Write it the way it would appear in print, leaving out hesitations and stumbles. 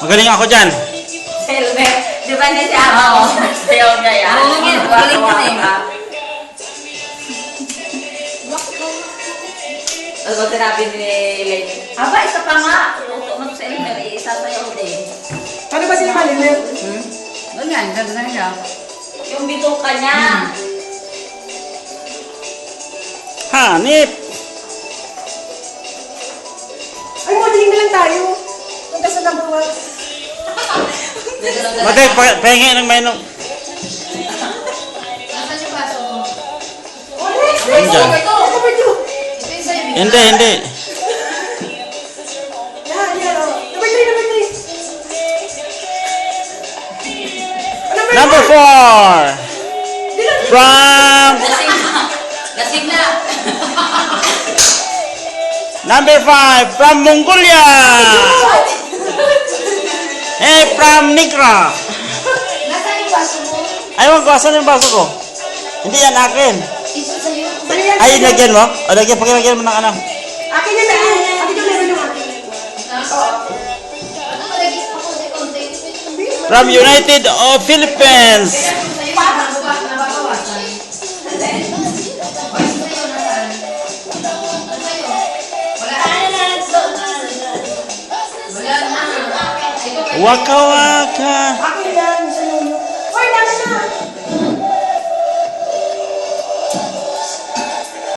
Magaling ako dyan. Helmet. Di ba niya siya? Oo. Sayaw niya yan. Oo, yan. Galing ka na eh. Ano ba sinabi ni Elaine? Aba, isa pa nga. Luto mo sa Elmer. Isasayaw din. Paano ba sila malimit? Ganyan, ganda na siya. Yung bituka niya. Hanip. Ay, modeling na lang tayo. Punta sa number 1. Matay, pahingi ng mainom. Nasaan yung baso mo? Nandyan. Ito, number 2. Ito yung sa'yo. Hindi, hindi. Yan, yan. Oh. Number 3, number 3. Number 4. From Lasing na. number 5. From Mongolia. Hey, from Nigra. Nasaan yung baso mo? Ay, magbasan yung baso ko. Hindi yan akin. Isa sa'yo. Ay, lagyan mo? O, lagyan, pakilagyan mo ng ano. Akin na lang. Akin yung meron yung akin. Ano malagay sa konti-konti? From United of Philippines. Sa'yo, nababawasan. O, yung sa'yo, nasaan? Ano sa'yo? Wala. Wala na. Ito kayo. Waka waka. Ako